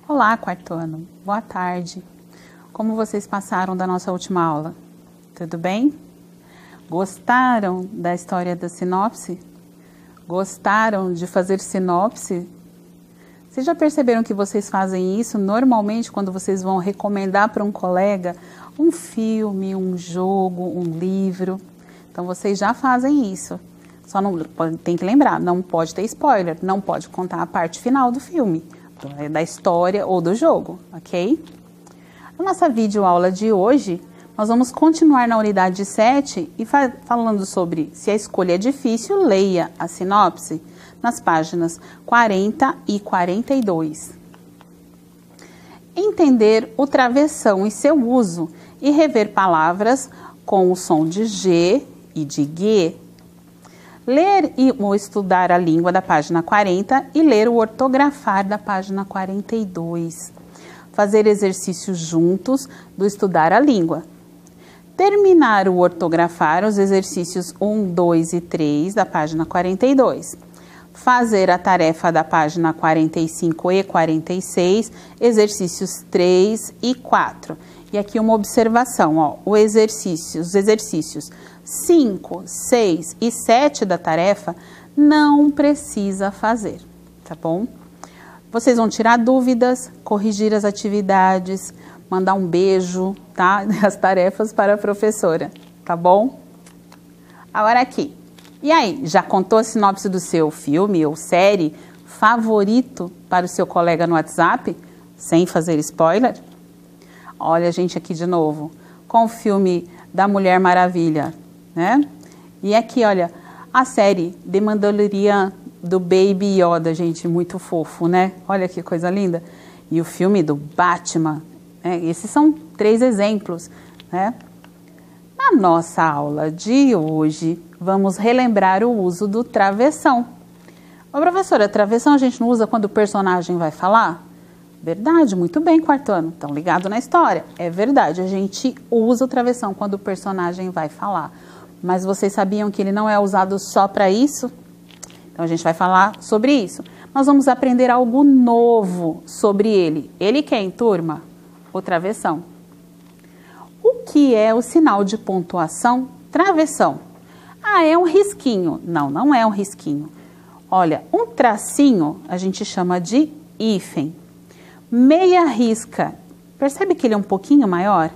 Olá, quarto ano. Boa tarde. Como vocês passaram da nossa última aula? Tudo bem? Gostaram da história da sinopse? Gostaram de fazer sinopse? Vocês já perceberam que vocês fazem isso normalmente quando vocês vão recomendar para um colega um filme, um jogo, um livro? Então vocês já fazem isso. Só não tem que lembrar, não pode ter spoiler, não pode contar a parte final do filme, da história ou do jogo, ok? Na nossa videoaula de hoje, nós vamos continuar na unidade 7 e falando sobre se a escolha é difícil, leia a sinopse nas páginas 40 e 42. Entender o travessão e seu uso e rever palavras com o som de G e de G. Ler ou estudar a língua da página 40 e ler o ortografar da página 42. Fazer exercícios juntos do estudar a língua. Terminar o ortografar, os exercícios 1, 2 e 3 da página 42. Fazer a tarefa da página 45 e 46, exercícios 3 e 4. E aqui uma observação, ó, os exercícios 5, 6 e 7 da tarefa não precisa fazer, tá bom? Vocês vão tirar dúvidas, corrigir as atividades, mandar um beijo, tá? As tarefas para a professora, tá bom? Agora aqui. E aí, já contou a sinopse do seu filme ou série favorito para o seu colega no WhatsApp, sem fazer spoiler? Olha a gente aqui de novo, com o filme da Mulher Maravilha, né? E aqui, olha, a série The Mandalorian do Baby Yoda, gente, muito fofo, né? Olha que coisa linda. E o filme do Batman, né? Esses são 3 exemplos, né? Na nossa aula de hoje, vamos relembrar o uso do travessão. Ô, professora, travessão a gente não usa quando o personagem vai falar? Verdade, muito bem, quarto ano. Estão ligados na história. É verdade, a gente usa o travessão quando o personagem vai falar. Mas vocês sabiam que ele não é usado só para isso? Então a gente vai falar sobre isso. Nós vamos aprender algo novo sobre ele. Ele quem, turma? O travessão. O que é o sinal de pontuação? Travessão. Ah, é um risquinho. Não, não é um risquinho. Olha, um tracinho a gente chama de hífen. Meia risca, percebe que ele é um pouquinho maior?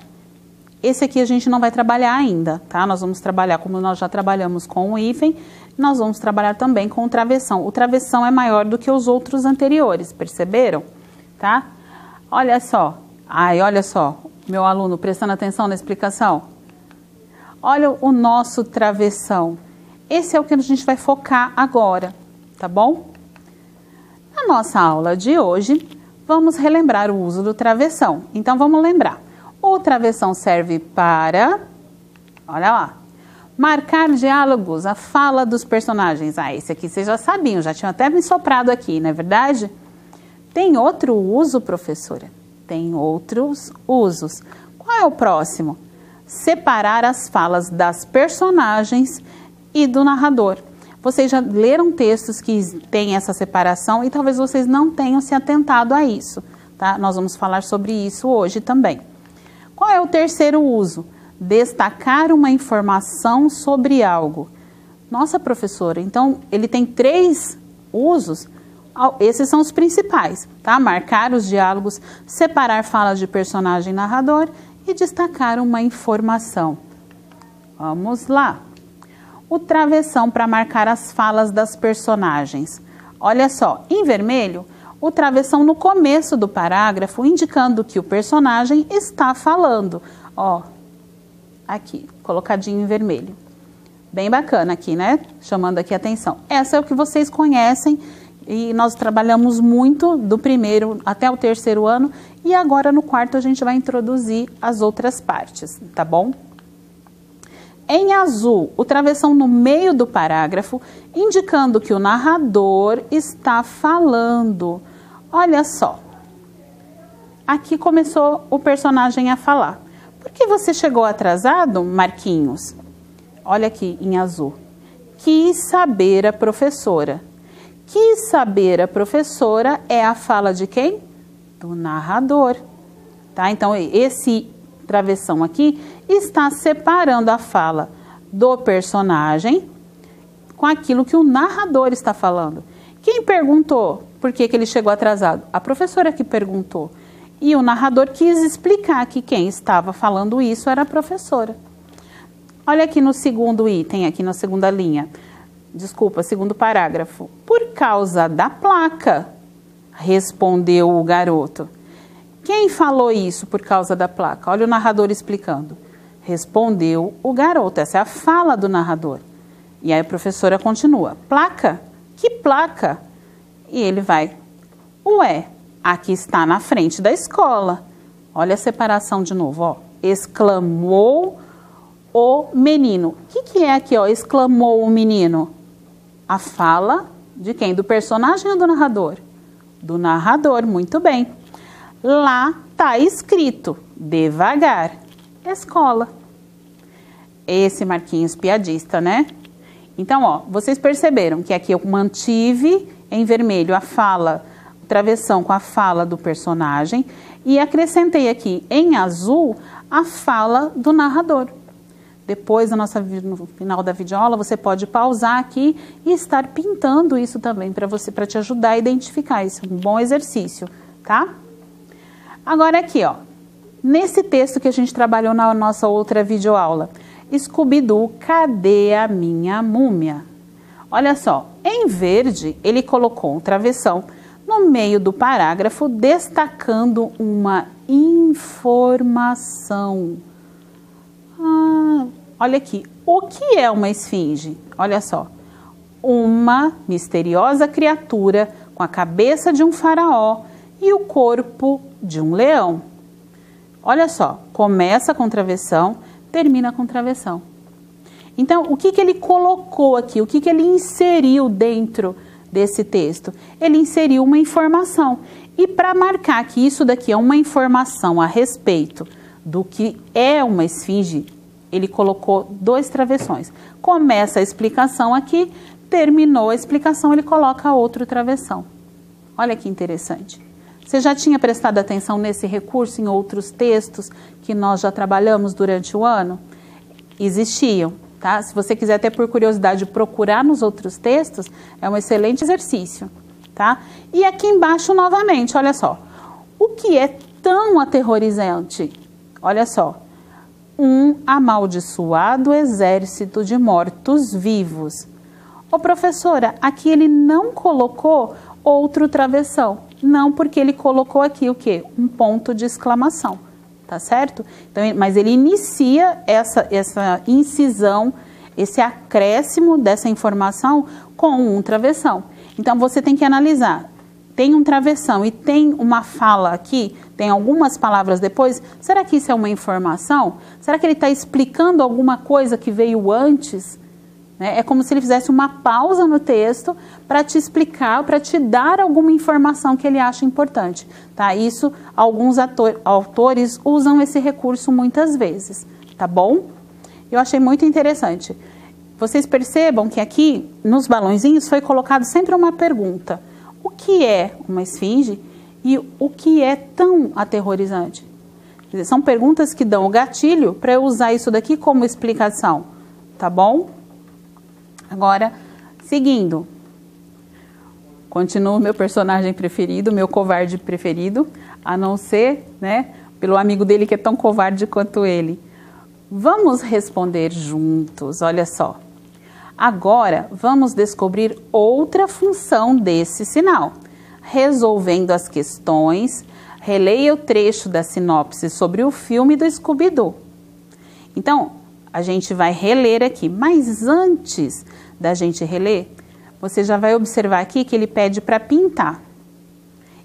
Esse aqui a gente não vai trabalhar ainda, tá? Nós vamos trabalhar, como nós já trabalhamos com o hífen, nós vamos trabalhar também com o travessão. O travessão é maior do que os outros anteriores, perceberam? Tá? Olha só, olha só, meu aluno prestando atenção na explicação. Olha o nosso travessão. Esse é o que a gente vai focar agora, tá bom? Na nossa aula de hoje, vamos relembrar o uso do travessão. Então, vamos lembrar. O travessão serve para, olha lá, marcar diálogos, a fala dos personagens. Ah, esse aqui vocês já sabiam, já tinham até me soprado aqui, não é verdade? Tem outro uso, professora? Tem outros usos. Qual é o próximo? Separar as falas das personagens e do narrador. Vocês já leram textos que têm essa separação e talvez vocês não tenham se atentado a isso, tá? Nós vamos falar sobre isso hoje também. Qual é o terceiro uso? Destacar uma informação sobre algo. Nossa, professora, então ele tem 3 usos? Esses são os principais, tá? Marcar os diálogos, separar falas de personagem e narrador e destacar uma informação. Vamos lá. O travessão para marcar as falas das personagens. Olha só, em vermelho, o travessão no começo do parágrafo, indicando que o personagem está falando. Ó, aqui, colocadinho em vermelho. Bem bacana aqui, né? Chamando aqui a atenção. Essa é o que vocês conhecem e nós trabalhamos muito do primeiro até o terceiro ano e agora no quarto a gente vai introduzir as outras partes, tá bom? Em azul, o travessão no meio do parágrafo, indicando que o narrador está falando. Olha só, aqui começou o personagem a falar. Por que você chegou atrasado, Marquinhos? Olha aqui em azul. Quis saber a professora. Quis saber a professora é a fala de quem? Do narrador, tá? Então, esse travessão aqui está separando a fala do personagem com aquilo que o narrador está falando. Quem perguntou por que ele chegou atrasado? A professora que perguntou. E o narrador quis explicar que quem estava falando isso era a professora. Olha aqui no segundo item, aqui na segunda linha. Desculpa, segundo parágrafo. Por causa da placa, respondeu o garoto. Quem falou isso por causa da placa? Olha o narrador explicando. Respondeu o garoto. Essa é a fala do narrador. E aí a professora continua. Placa? Que placa? E ele vai. Ué, aqui está na frente da escola. Olha a separação de novo, ó. Exclamou o menino. O que é aqui, ó? Exclamou o menino. A fala de quem? Do personagem ou do narrador? Do narrador, muito bem. Lá está escrito, devagar, escola. Esse Marquinhos piadista, né? Então, ó, vocês perceberam que aqui eu mantive em vermelho a fala, o travessão com a fala do personagem e acrescentei aqui em azul a fala do narrador. Depois, no final da videoaula, você pode pausar aqui e estar pintando isso também para te ajudar a identificar. Isso é um bom exercício, tá? Agora aqui, ó, nesse texto que a gente trabalhou na nossa outra videoaula, Scooby-Doo, cadê a minha múmia? Olha só, em verde ele colocou um travessão no meio do parágrafo destacando uma informação. Olha aqui, o que é uma esfinge? Olha só, uma misteriosa criatura com a cabeça de um faraó e o corpo de um leão. Olha só, começa com travessão, termina com travessão. Então, o que ele colocou aqui? O que ele inseriu dentro desse texto? Ele inseriu uma informação. E para marcar que isso daqui é uma informação a respeito do que é uma esfinge, ele colocou 2 travessões. Começa a explicação aqui, terminou a explicação, ele coloca outro travessão. Olha que interessante. Você já tinha prestado atenção nesse recurso em outros textos que nós já trabalhamos durante o ano? Existiam, tá? Se você quiser até por curiosidade procurar nos outros textos, é um excelente exercício, tá? E aqui embaixo novamente, olha só. O que é tão aterrorizante? Olha só. Um amaldiçoado exército de mortos-vivos. Ô professora, aqui ele não colocou outro travessão. Não, porque ele colocou aqui o quê? Um ponto de exclamação, tá certo? Então, mas ele inicia essa incisão, esse acréscimo dessa informação com um travessão. Então, você tem que analisar. Tem um travessão e tem uma fala aqui, tem algumas palavras depois. Será que isso é uma informação? Será que ele está explicando alguma coisa que veio antes? É como se ele fizesse uma pausa no texto para te explicar, para te dar alguma informação que ele acha importante. Tá? Isso, alguns autores usam esse recurso muitas vezes, tá bom? Eu achei muito interessante. Vocês percebam que aqui, nos balãozinhos, foi colocado sempre uma pergunta. O que é uma esfinge e o que é tão aterrorizante? Quer dizer, são perguntas que dão o gatilho para eu usar isso daqui como explicação, tá bom? Agora, seguindo, continua o meu personagem preferido, meu covarde preferido, a não ser, né, pelo amigo dele que é tão covarde quanto ele. Vamos responder juntos, olha só. Agora, vamos descobrir outra função desse sinal. Resolvendo as questões, releia o trecho da sinopse sobre o filme do Scooby-Doo. Então, a gente vai reler aqui, mas antes da gente reler, você já vai observar aqui que ele pede para pintar.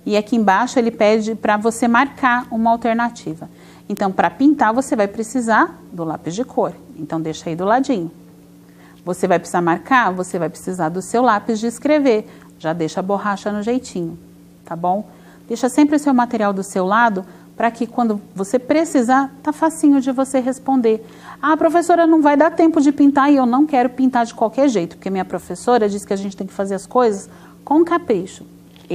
E aqui embaixo ele pede para você marcar uma alternativa. Então, para pintar, você vai precisar do lápis de cor. Então, deixa aí do ladinho. Você vai precisar marcar, você vai precisar do seu lápis de escrever. Já deixa a borracha no jeitinho, tá bom? Deixa sempre o seu material do seu lado, para que quando você precisar, tá facinho de você responder. Ah, professora, não vai dar tempo de pintar e eu não quero pintar de qualquer jeito, porque minha professora diz que a gente tem que fazer as coisas com capricho.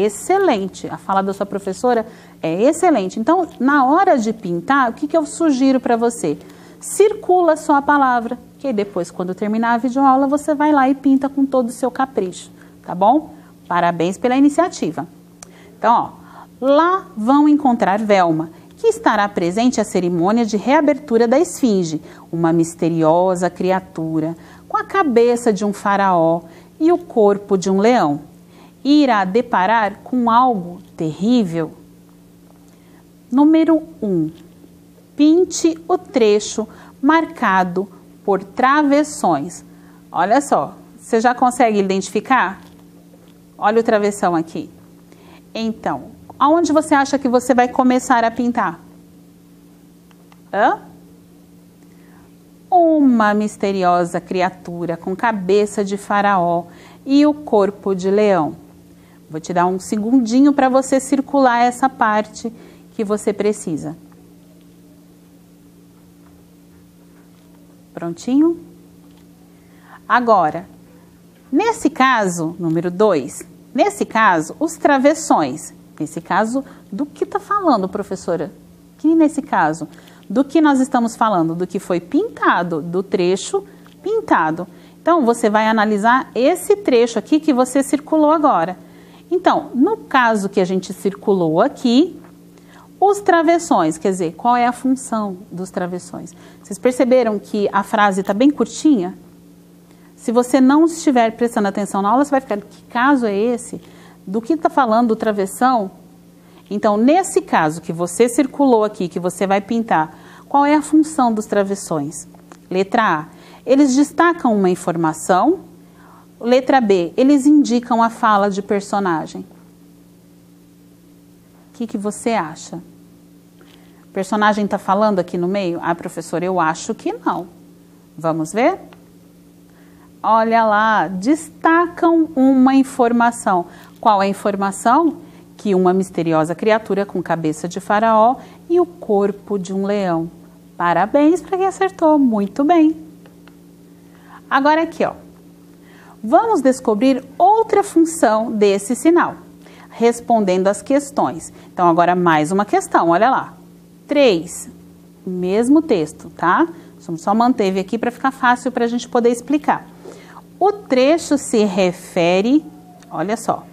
excelente. A fala da sua professora é excelente. Então, na hora de pintar, o que eu sugiro para você? Circula só a palavra, que depois, quando terminar a videoaula, você vai lá e pinta com todo o seu capricho, tá bom? Parabéns pela iniciativa. Então, ó, lá vão encontrar Velma, que estará presente à cerimônia de reabertura da esfinge, uma misteriosa criatura com a cabeça de um faraó e o corpo de um leão. E irá deparar com algo terrível. Número 1. Pinte o trecho marcado por travessões. Olha só, você já consegue identificar? Olha o travessão aqui. Então, aonde você acha que você vai começar a pintar? Uma misteriosa criatura com cabeça de faraó e o corpo de leão. Vou te dar um segundinho para você circular essa parte que você precisa. Prontinho? Agora, nesse caso, número 2, nesse caso, os travessões. Nesse caso, do que está falando, professora? Que nesse caso, do que nós estamos falando? Do que foi pintado, do trecho pintado. Então, você vai analisar esse trecho aqui que você circulou agora. Então, no caso que a gente circulou aqui, os travessões, quer dizer, qual é a função dos travessões? Vocês perceberam que a frase está bem curtinha? Se você não estiver prestando atenção na aula, você vai ficar, que caso é esse? Do que está falando do travessão? Então, nesse caso que você circulou aqui, que você vai pintar, qual é a função dos travessões? Letra A, eles destacam uma informação. Letra B, eles indicam a fala de personagem. O que você acha? O personagem está falando aqui no meio? Ah, professora, eu acho que não. Vamos ver? Olha lá, destacam uma informação. Qual é a informação? Que uma misteriosa criatura com cabeça de faraó e o corpo de um leão. Parabéns para quem acertou, muito bem. Agora aqui, ó. Vamos descobrir outra função desse sinal, respondendo às questões. Então, agora mais uma questão, olha lá. 3, mesmo texto, tá? Só manteve aqui para ficar fácil para a gente poder explicar. O trecho se refere, olha só,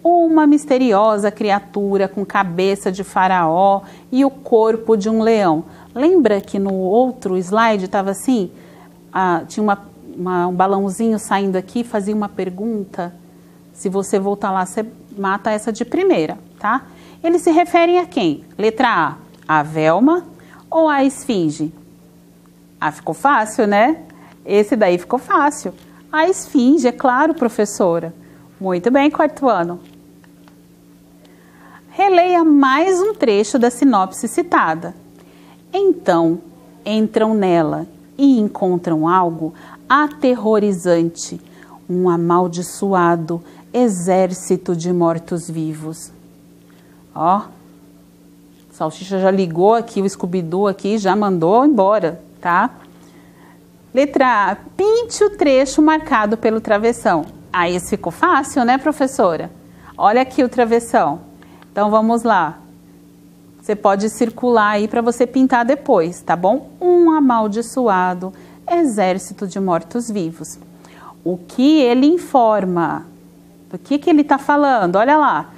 uma misteriosa criatura com cabeça de faraó e o corpo de um leão. Lembra que no outro slide estava assim, tinha um balãozinho saindo aqui, fazia uma pergunta? Se você voltar lá, você mata essa de primeira, tá? Eles se referem a quem? Letra A, a Velma ou a esfinge? Ah, ficou fácil, né? Esse daí ficou fácil. A esfinge, é claro, professora. Muito bem, quarto ano. Releia mais um trecho da sinopse citada. Então, entram nela e encontram algo aterrorizante, um amaldiçoado exército de mortos-vivos. Ó, Salsicha já ligou aqui, o Scooby-Doo aqui já mandou embora, tá? Letra A, pinte o trecho marcado pelo travessão. Ah, esse ficou fácil, né, professora? Olha aqui o travessão. Então, vamos lá. Você pode circular aí para você pintar depois, tá bom? Um amaldiçoado exército de mortos-vivos. O que ele informa? Do que ele está falando? Olha lá.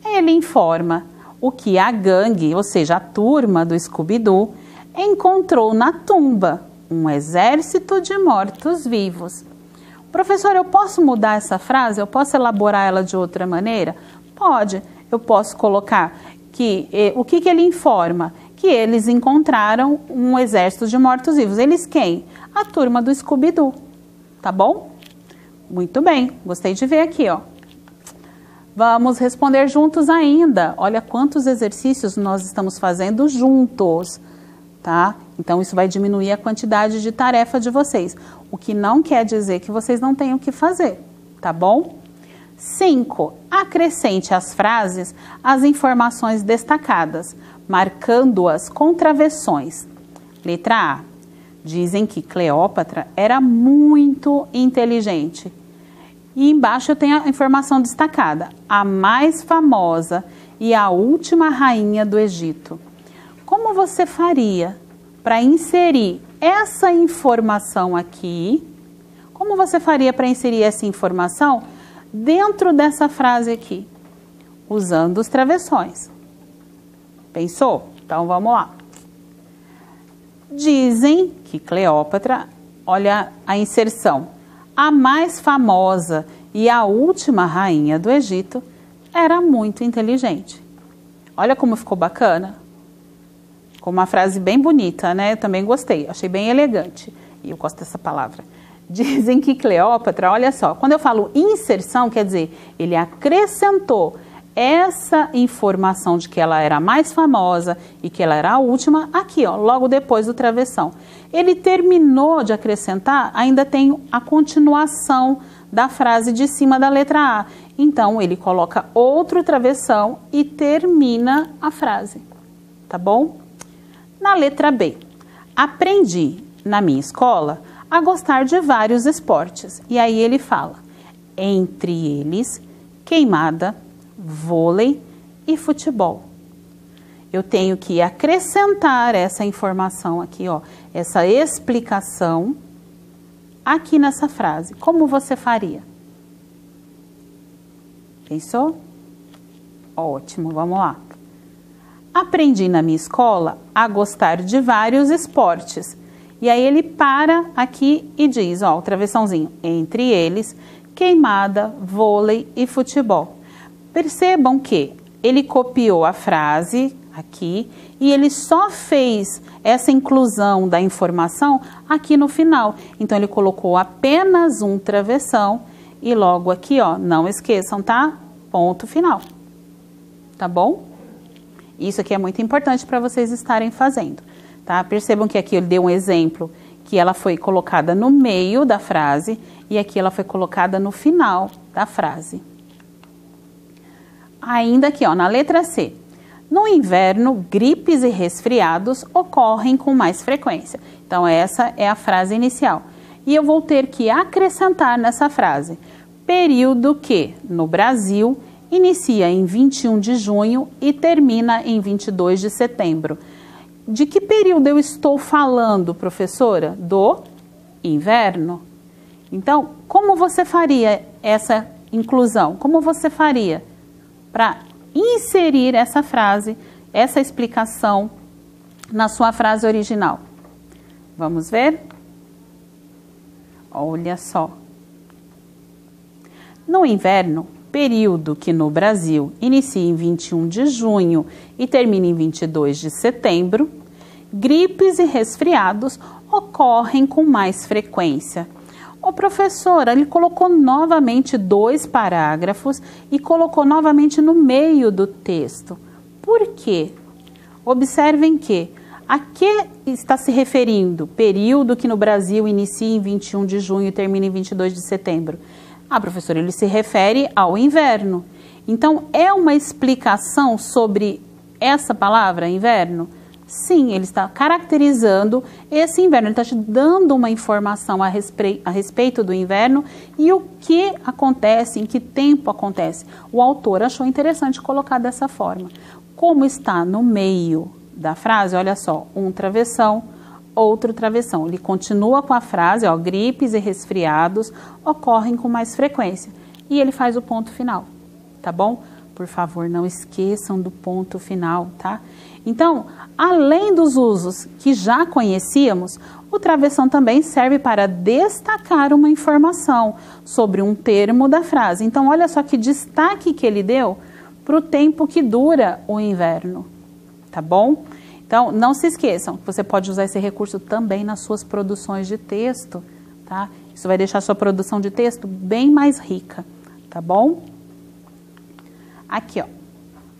Ele informa o que a gangue, ou seja, a turma do Scooby-Doo, encontrou na tumba. Um exército de mortos-vivos. Professor, eu posso mudar essa frase? Eu posso elaborar ela de outra maneira? Pode. Eu posso colocar que o que ele informa? Que eles encontraram um exército de mortos-vivos. Eles quem? A turma do Scooby-Doo. Tá bom? Muito bem. Gostei de ver aqui, ó. Vamos responder juntos ainda. Olha quantos exercícios nós estamos fazendo juntos, tá? Então, isso vai diminuir a quantidade de tarefa de vocês. O que não quer dizer que vocês não tenham que fazer, tá bom? 5. Acrescente às frases as informações destacadas, marcando-as com travessões. Letra A. Dizem que Cleópatra era muito inteligente. E embaixo eu tenho a informação destacada. A mais famosa e a última rainha do Egito. Como você faria para inserir essa informação aqui? Como você faria para inserir essa informação dentro dessa frase aqui? Usando os travessões. Pensou? Então vamos lá. Dizem que Cleópatra, olha a inserção, a mais famosa e a última rainha do Egito, era muito inteligente. Olha como ficou bacana. Com uma frase bem bonita, né? Eu também gostei, achei bem elegante. E eu gosto dessa palavra. Dizem que Cleópatra, olha só, quando eu falo inserção, quer dizer, ele acrescentou essa informação de que ela era a mais famosa e que ela era a última, aqui, ó, logo depois do travessão. Ele terminou de acrescentar, ainda tem a continuação da frase de cima da letra A. Então, ele coloca outro travessão e termina a frase, tá bom? Na letra B, aprendi na minha escola a gostar de vários esportes. E aí ele fala, entre eles, queimada, vôlei e futebol. Eu tenho que acrescentar essa informação aqui, ó, essa explicação aqui nessa frase. Como você faria? Pensou? Ótimo, vamos lá. Aprendi na minha escola a gostar de vários esportes. E aí ele para aqui e diz, ó, o travessãozinho, entre eles, queimada, vôlei e futebol. Percebam que ele copiou a frase aqui e ele só fez essa inclusão da informação aqui no final. Então, ele colocou apenas um travessão e logo aqui, ó, não esqueçam, tá? Ponto final. Tá bom? Isso aqui é muito importante para vocês estarem fazendo, tá? Percebam que aqui ele deu um exemplo que ela foi colocada no meio da frase e aqui ela foi colocada no final da frase. Ainda aqui, ó, na letra C. No inverno, gripes e resfriados ocorrem com mais frequência. Então, essa é a frase inicial. E eu vou ter que acrescentar nessa frase. Período que, no Brasil, inicia em 21 de junho e termina em 22 de setembro. De que período eu estou falando, professora? Do inverno. Então, como você faria essa inclusão? Como você faria para inserir essa frase, essa explicação na sua frase original? Vamos ver? Olha só. No inverno, período que no Brasil inicia em 21 de junho e termina em 22 de setembro, gripes e resfriados ocorrem com mais frequência. O professor, ele colocou novamente 2 parágrafos e colocou novamente no meio do texto. Por quê? Observem que a que está se referindo? Período que no Brasil inicia em 21 de junho e termina em 22 de setembro. Ah, professor, ele se refere ao inverno. Então, é uma explicação sobre essa palavra, inverno? Sim, ele está caracterizando esse inverno, ele está te dando uma informação a respeito do inverno e o que acontece, em que tempo acontece. O autor achou interessante colocar dessa forma. Como está no meio da frase, olha só, um travessão, outro travessão. Ele continua com a frase, ó, gripes e resfriados ocorrem com mais frequência. E ele faz o ponto final, tá bom? Por favor, não esqueçam do ponto final, tá? Então, além dos usos que já conhecíamos, o travessão também serve para destacar uma informação sobre um termo da frase. Então, olha só que destaque que ele deu para o tempo que dura o inverno, tá bom? Então, não se esqueçam, você pode usar esse recurso também nas suas produções de texto, tá? Isso vai deixar a sua produção de texto bem mais rica, tá bom? Aqui, ó,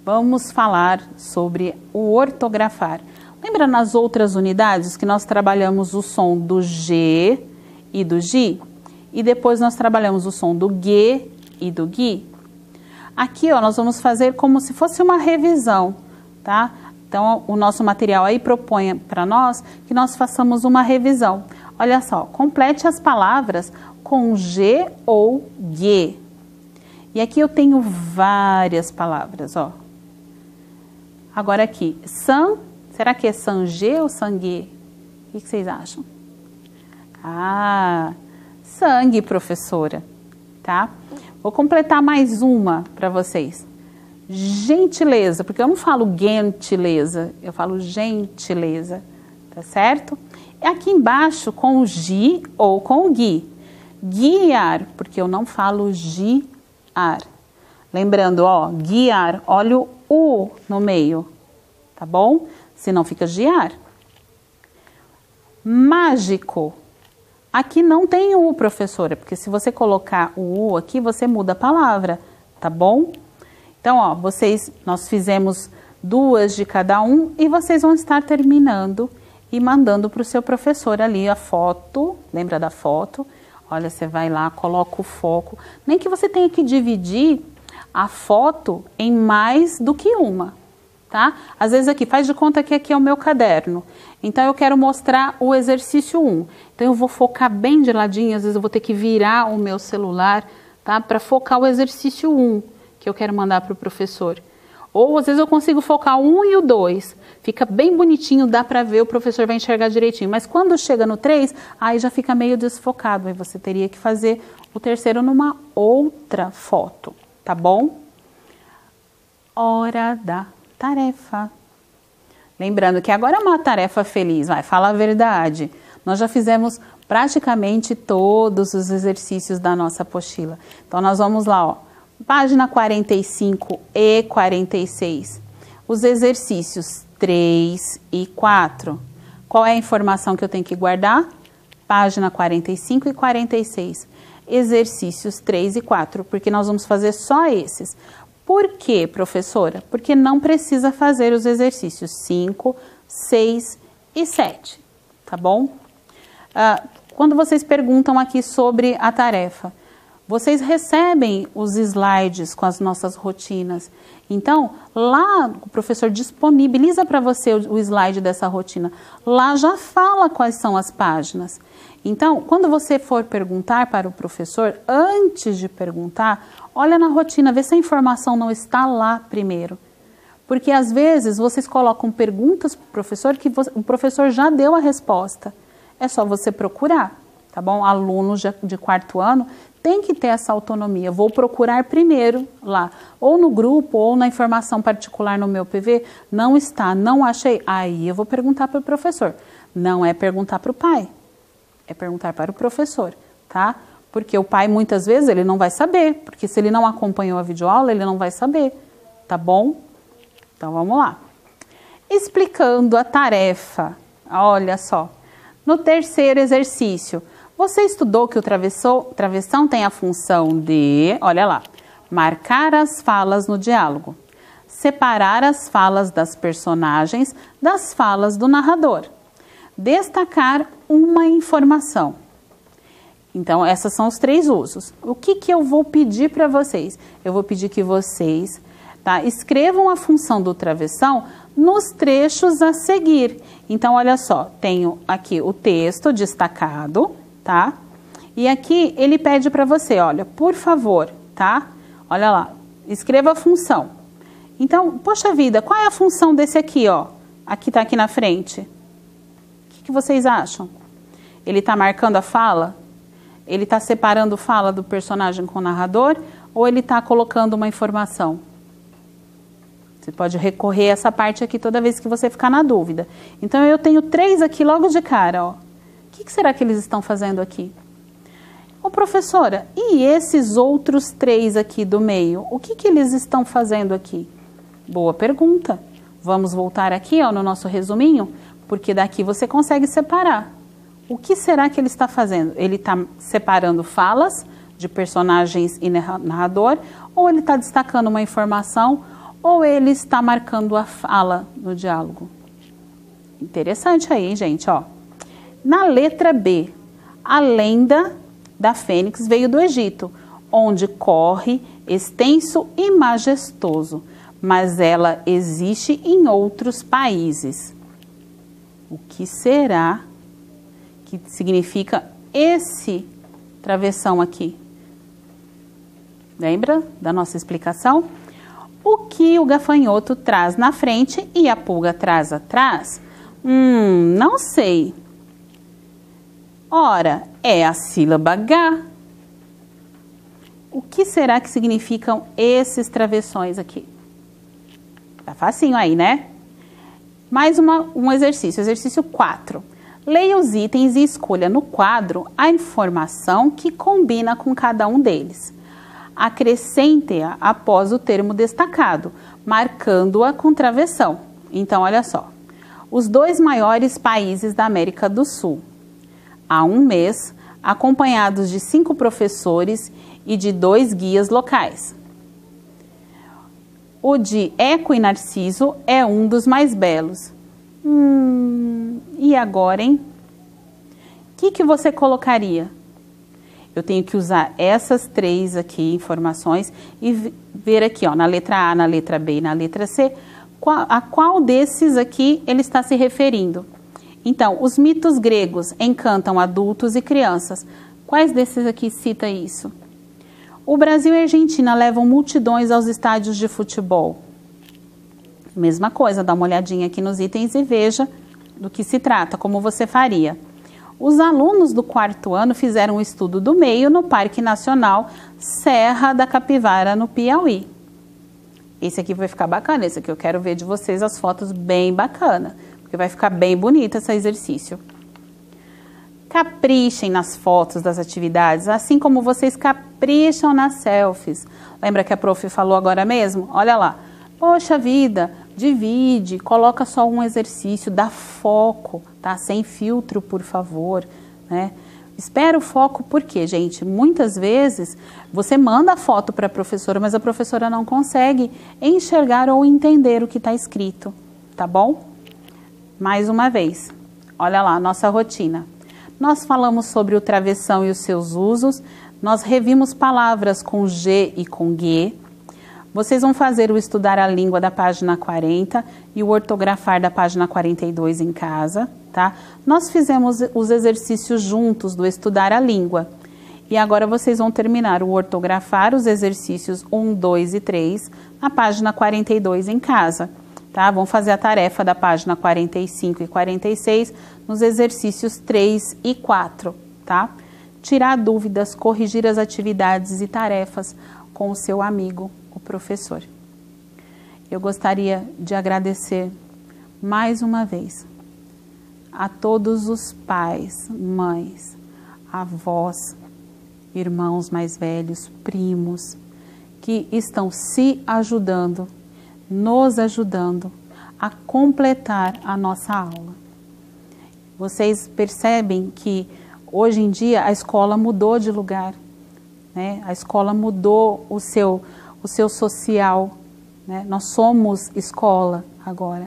vamos falar sobre o ortografar. Lembra nas outras unidades que nós trabalhamos o som do G e do Gi? E depois nós trabalhamos o som do G e do Gui? Aqui, ó, nós vamos fazer como se fosse uma revisão, tá? Então, o nosso material aí propõe para nós que nós façamos uma revisão. Olha só, complete as palavras com G ou G. E aqui eu tenho várias palavras, ó. Agora aqui, san, será que é sangue ou sangue? O que vocês acham? Ah, sangue, professora, tá? Vou completar mais uma para vocês. Gentileza, porque eu não falo gentileza, eu falo gentileza, tá certo? E aqui embaixo com o gi ou com o gui. Guiar, porque eu não falo giar. Lembrando, ó, guiar, olha o U no meio, tá bom? Senão fica giar. Mágico. Aqui não tem U, professora, porque se você colocar o U aqui, você muda a palavra, tá bom? Então, ó, nós fizemos 2 de cada um e vocês vão estar terminando e mandando para o seu professor ali a foto, lembra da foto? Olha, você vai lá, coloca o foco, nem que você tenha que dividir a foto em mais do que uma, tá? Às vezes aqui, faz de conta que aqui é o meu caderno. Então, eu quero mostrar o exercício 1. Então, eu vou focar bem de ladinho, às vezes eu vou ter que virar o meu celular, tá? Para focar o exercício 1, que eu quero mandar para o professor. Ou, às vezes, eu consigo focar o 1 e o 2. Fica bem bonitinho, dá para ver, o professor vai enxergar direitinho. Mas quando chega no 3, aí já fica meio desfocado. Aí você teria que fazer o terceiro numa outra foto, tá bom? Hora da tarefa. Lembrando que agora é uma tarefa feliz, vai, fala a verdade. Nós já fizemos praticamente todos os exercícios da nossa apostila. Então, nós vamos lá, ó, página 45 e 46. Os exercícios 3 e 4. Qual é a informação que eu tenho que guardar? Página 45 e 46. Exercícios 3 e 4, porque nós vamos fazer só esses. Por quê, professora? Porque não precisa fazer os exercícios 5, 6 e 7, tá bom? Quando vocês perguntam aqui sobre a tarefa, vocês recebem os slides com as nossas rotinas. Então, lá o professor disponibiliza para você o slide dessa rotina. Lá já fala quais são as páginas. Então, quando você for perguntar para o professor, antes de perguntar, olha na rotina, vê se a informação não está lá primeiro. Porque às vezes vocês colocam perguntas para o professor que o professor já deu a resposta. É só você procurar, tá bom? Alunos de 4º ano tem que ter essa autonomia. Vou procurar primeiro lá, ou no grupo, ou na informação particular no meu PV. Não está, não achei. Aí eu vou perguntar para o professor. Não é perguntar para o pai, é perguntar para o professor, tá? Porque o pai, muitas vezes, ele não vai saber, porque se ele não acompanhou a videoaula, ele não vai saber, tá bom? Então, vamos lá. Explicando a tarefa, olha só. No terceiro exercício, você estudou que o travessão tem a função de, olha lá, marcar as falas no diálogo, separar as falas das personagens das falas do narrador, destacar uma informação. Então, esses são os 3 usos. O que eu vou pedir para vocês? Eu vou pedir que vocês, tá, escrevam a função do travessão nos trechos a seguir. Então, olha só, tenho aqui o texto destacado, tá? E aqui ele pede para você, olha, por favor, tá? Olha lá, escreva a função. Então, poxa vida, qual é a função desse aqui, ó? Aqui tá aqui na frente. O que vocês acham? Ele tá marcando a fala? Ele está separando fala do personagem com o narrador ou ele está colocando uma informação? Você pode recorrer a essa parte aqui toda vez que você ficar na dúvida. Então, eu tenho 3 aqui logo de cara, ó. O que será que eles estão fazendo aqui? Ô, professora, e esses outros 3 aqui do meio? O que eles estão fazendo aqui? Boa pergunta. Vamos voltar aqui, ó, no nosso resuminho, porque daqui você consegue separar. O que será que ele está fazendo? Ele está separando falas de personagens e narrador, ou ele está destacando uma informação, ou ele está marcando a fala no diálogo? Interessante aí, hein, gente, ó. Na letra B, a lenda da Fênix veio do Egito, onde corre extenso e majestoso, mas ela existe em outros países. O que será que significa esse travessão aqui? Lembra da nossa explicação? O que o gafanhoto traz na frente e a pulga traz atrás? Não sei. Ora, é a sílaba H. O que será que significam esses travessões aqui? Tá facinho aí, né? Mais um exercício, exercício 4. Leia os itens e escolha no quadro a informação que combina com cada um deles. Acrescente-a após o termo destacado, marcando-a com travessão. Então, olha só. Os 2 maiores países da América do Sul. Há um mês, acompanhados de 5 professores e de 2 guias locais. O de Eco e Narciso é um dos mais belos. E agora, hein? O que você colocaria? Eu tenho que usar essas 3 aqui informações e ver aqui, ó, na letra A, na letra B e na letra C, a qual desses aqui ele está se referindo. Então, os mitos gregos encantam adultos e crianças. Quais desses aqui cita isso? O Brasil e a Argentina levam multidões aos estádios de futebol. Mesma coisa, dá uma olhadinha aqui nos itens e veja do que se trata, como você faria. Os alunos do 4º ano fizeram um estudo do meio no Parque Nacional Serra da Capivara, no Piauí. Esse aqui vai ficar bacana, esse aqui eu quero ver de vocês as fotos bem bacana, porque vai ficar bem bonito esse exercício. Caprichem nas fotos das atividades, assim como vocês capricham nas selfies. Lembra que a prof falou agora mesmo? Olha lá. Poxa vida, divide, coloca só um exercício, dá foco, tá? Sem filtro, por favor, né? Espera o foco porque, gente, muitas vezes você manda a foto para a professora, mas a professora não consegue enxergar ou entender o que está escrito, tá bom? Mais uma vez, olha lá a nossa rotina. Nós falamos sobre o travessão e os seus usos, nós revimos palavras com G e com G. Vocês vão fazer o estudar a língua da página 40 e o ortografar da página 42 em casa, tá? Nós fizemos os exercícios juntos do estudar a língua. E agora vocês vão terminar o ortografar, os exercícios 1, 2 e 3, na página 42 em casa. Tá? Vão fazer a tarefa da página 45 e 46 nos exercícios 3 e 4, tá? Tirar dúvidas, corrigir as atividades e tarefas com o seu amigo, o professor. Eu gostaria de agradecer mais uma vez a todos os pais, mães, avós, irmãos mais velhos, primos, que estão se ajudando, nos ajudando a completar a nossa aula. Vocês percebem que hoje em dia a escola mudou de lugar, né? A escola mudou o seu social, né? Nós somos escola agora.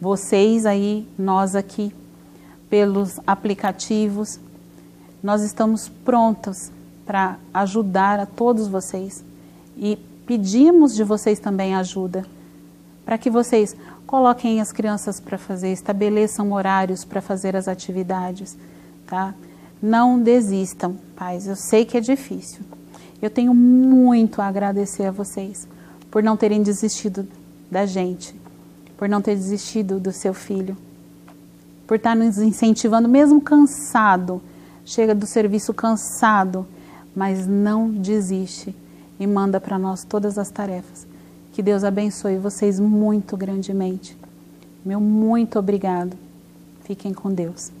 Vocês aí, nós aqui, pelos aplicativos, nós estamos prontos para ajudar a todos vocês e pedimos de vocês também ajuda, para que vocês coloquem as crianças para fazer, estabeleçam horários para fazer as atividades, tá? Não desistam, pais, eu sei que é difícil. Eu tenho muito a agradecer a vocês por não terem desistido da gente, por não ter desistido do seu filho, por estar nos incentivando, mesmo cansado, chega do serviço cansado, mas não desiste e manda para nós todas as tarefas. Que Deus abençoe vocês muito grandemente. Meu muito obrigado. Fiquem com Deus.